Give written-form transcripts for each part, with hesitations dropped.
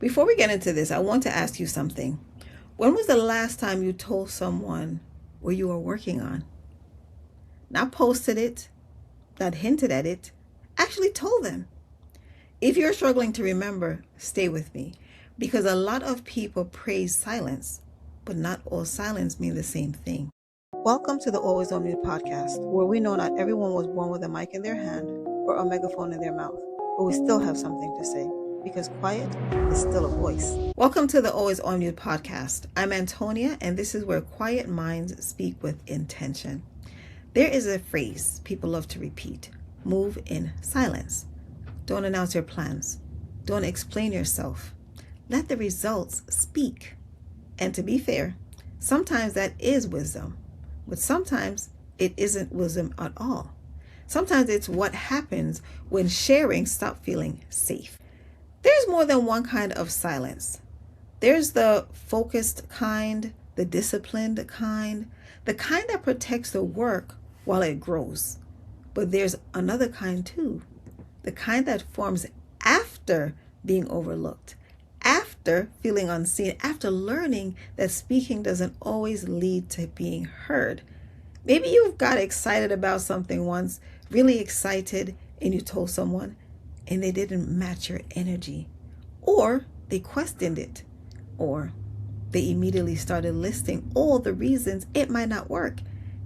Before we get into this, I want to ask you something. When was the last time you told someone what you were working on? Not posted it, not hinted at it, actually told them. If you're struggling to remember, stay with me, because a lot of people praise silence, but not all silence mean the same thing. Welcome to the Always On Mute podcast, where we know not everyone was born with a mic in their hand or a megaphone in their mouth, but we still have something to say, because quiet is still a voice. Welcome to the Always On Mute podcast. I'm Antonia, and this is where quiet minds speak with intention. There is a phrase people love to repeat: move in silence. Don't announce your plans. Don't explain yourself. Let the results speak. And to be fair, sometimes that is wisdom, but sometimes it isn't wisdom at all. Sometimes it's what happens when sharing stops feeling safe. There's more than one kind of silence. There's the focused kind, the disciplined kind, the kind that protects the work while it grows. But there's another kind too, the kind that forms after being overlooked, after feeling unseen, after learning that speaking doesn't always lead to being heard. Maybe you've got excited about something once, really excited, and you told someone and they didn't match your energy, or they questioned it, or they immediately started listing all the reasons it might not work,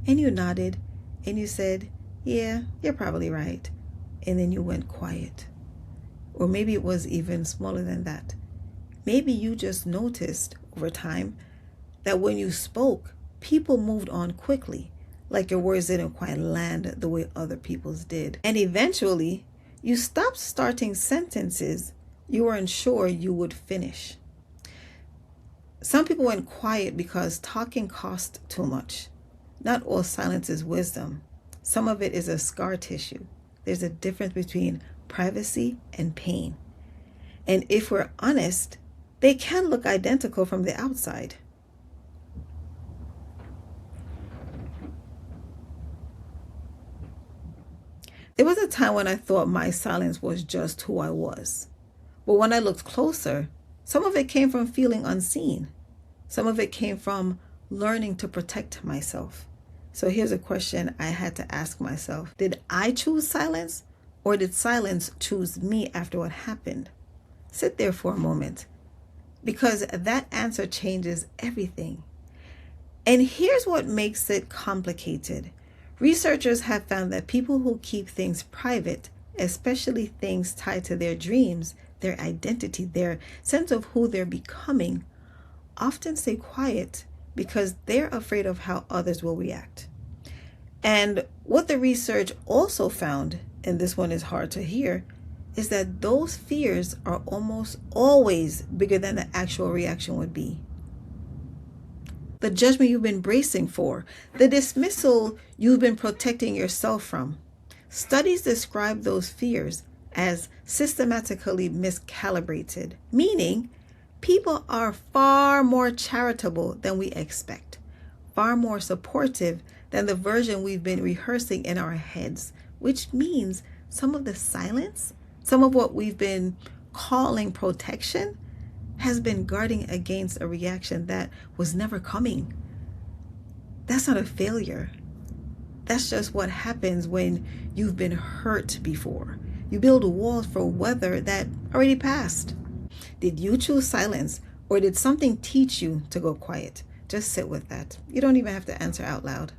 and you nodded and you said, yeah, you're probably right, and then you went quiet. Or maybe it was even smaller than that. Maybe you just noticed over time that when you spoke, people moved on quickly, like your words didn't quite land the way other people's did. And eventually, you stopped starting sentences you weren't sure you would finish. Some people went quiet because talking cost too much. Not all silence is wisdom. Some of it is a scar tissue. There's a difference between privacy and pain. And if we're honest, they can look identical from the outside. There was a time when I thought my silence was just who I was. But when I looked closer, some of it came from feeling unseen. Some of it came from learning to protect myself. So here's a question I had to ask myself. Did I choose silence, or did silence choose me after what happened? Sit there for a moment, because that answer changes everything. And here's what makes it complicated. Researchers have found that people who keep things private, especially things tied to their dreams, their identity, their sense of who they're becoming, often stay quiet because they're afraid of how others will react. And what the research also found, and this one is hard to hear, is that those fears are almost always bigger than the actual reaction would be. The judgment you've been bracing for, the dismissal you've been protecting yourself from. Studies describe those fears as systematically miscalibrated, meaning people are far more charitable than we expect, far more supportive than the version we've been rehearsing in our heads, which means some of the silence, some of what we've been calling protection, has been guarding against a reaction that was never coming. That's not a failure. That's just what happens when you've been hurt before. You build walls for weather that already passed. Did you choose silence, or did something teach you to go quiet? Just sit with that. You don't even have to answer out loud.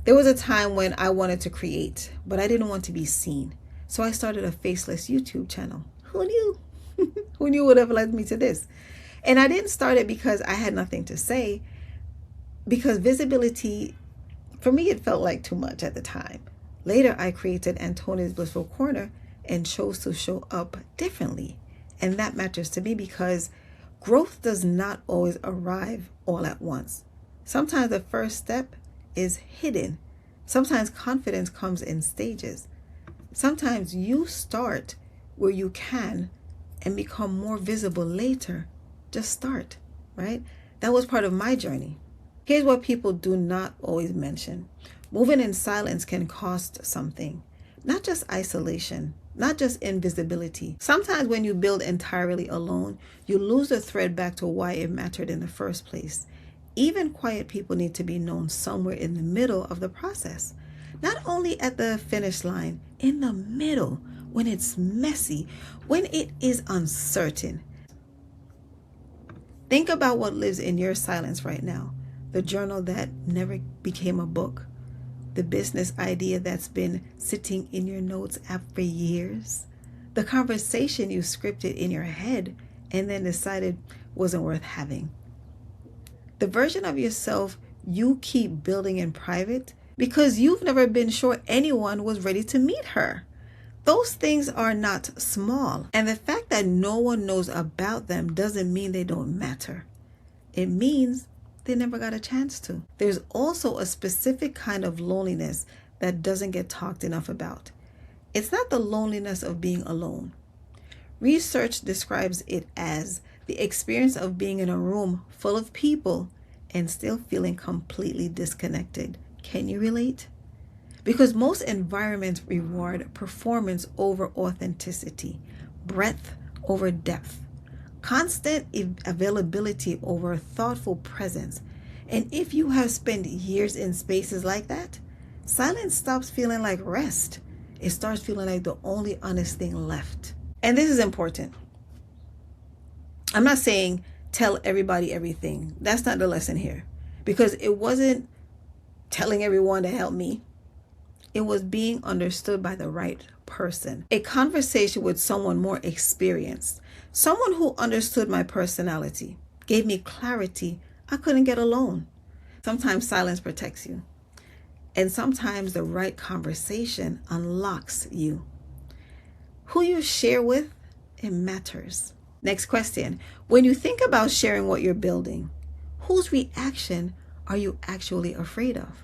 There was a time when I wanted to create, but I didn't want to be seen. So I started a Faceless YouTube channel. Who knew? Who knew would have led me to this? And I didn't start it because I had nothing to say, because visibility, for me, it felt like too much at the time. Later, I created Antonia's Blissful Corner and chose to show up differently. And that matters to me because growth does not always arrive all at once. Sometimes the first step is hidden. Sometimes confidence comes in stages. Sometimes you start where you can and become more visible later. Just start, right? That was part of my journey. Here's what people do not always mention. Moving in silence can cost something, not just isolation, not just invisibility. Sometimes when you build entirely alone, you lose the thread back to why it mattered in the first place. Even quiet people need to be known somewhere in the middle of the process. Not only at the finish line, in the middle, when it's messy, when it is uncertain. Think about what lives in your silence right now. The journal that never became a book. The business idea that's been sitting in your notes app for years. The conversation you scripted in your head and then decided wasn't worth having. The version of yourself you keep building in private because you've never been sure anyone was ready to meet her. Those things are not small. And the fact that no one knows about them doesn't mean they don't matter. It means they never got a chance to. There's also a specific kind of loneliness that doesn't get talked enough about. It's not the loneliness of being alone. Research describes it as the experience of being in a room full of people and still feeling completely disconnected. Can you relate? Because most environments reward performance over authenticity, breadth over depth, constant availability over thoughtful presence. And if you have spent years in spaces like that, silence stops feeling like rest. It starts feeling like the only honest thing left. And this is important. I'm not saying tell everybody everything. That's not the lesson here. Because it wasn't telling everyone to help me. It was being understood by the right person. A conversation with someone more experienced. Someone who understood my personality. Gave me clarity I couldn't get alone. Sometimes silence protects you. And sometimes the right conversation unlocks you. Who you share with, it matters. Next question. When you think about sharing what you're building, whose reaction are you actually afraid of?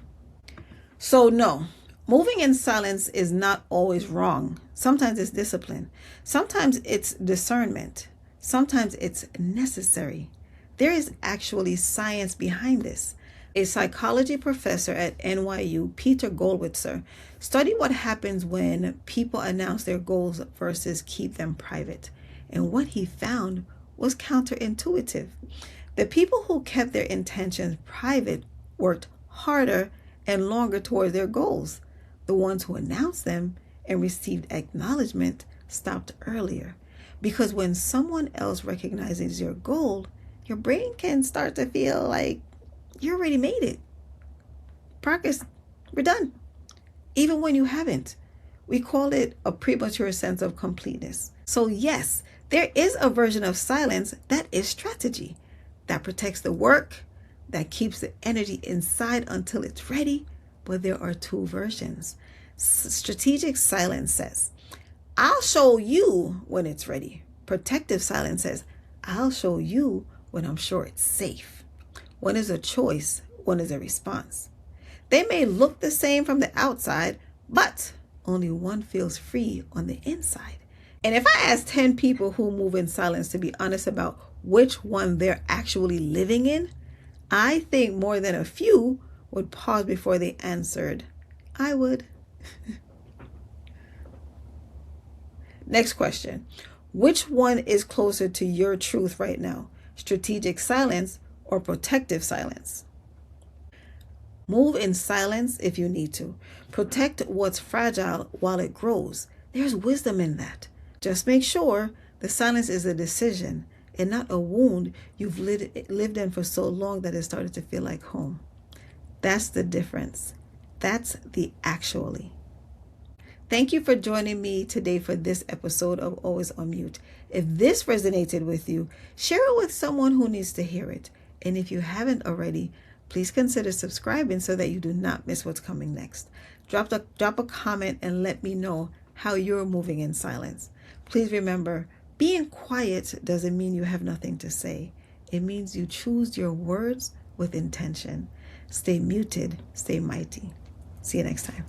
So no, moving in silence is not always wrong. Sometimes it's discipline. Sometimes it's discernment. Sometimes it's necessary. There is actually science behind this. A psychology professor at NYU, Peter Gollwitzer, studied what happens when people announce their goals versus keep them private. And what he found was counterintuitive. The people who kept their intentions private worked harder and longer towards their goals. The ones who announced them and received acknowledgement stopped earlier. Because when someone else recognizes your goal, your brain can start to feel like you already made it. Progress, we're done. Even when you haven't. We call it a premature sense of completeness. So yes, there is a version of silence that is strategy, that protects the work, that keeps the energy inside until it's ready. But there are two versions. Strategic silence says, I'll show you when it's ready. Protective silence says, I'll show you when I'm sure it's safe. One is a choice, one is a response. They may look the same from the outside, but only one feels free on the inside. And if I ask 10 people who move in silence to be honest about which one they're actually living in, I think more than a few would pause before they answered. I would. Next question. Which one is closer to your truth right now? Strategic silence or protective silence? Move in silence if you need to. Protect what's fragile while it grows. There's wisdom in that. Just make sure the silence is a decision and not a wound you've lived in for so long that it started to feel like home. That's the difference. That's the actually. Thank you for joining me today for this episode of Always on Mute. If this resonated with you, share it with someone who needs to hear it. And if you haven't already, please consider subscribing so that you do not miss what's coming next. Drop a comment and let me know how you're moving in silence. Please remember, being quiet doesn't mean you have nothing to say. It means you choose your words with intention. Stay muted, stay mighty. See you next time.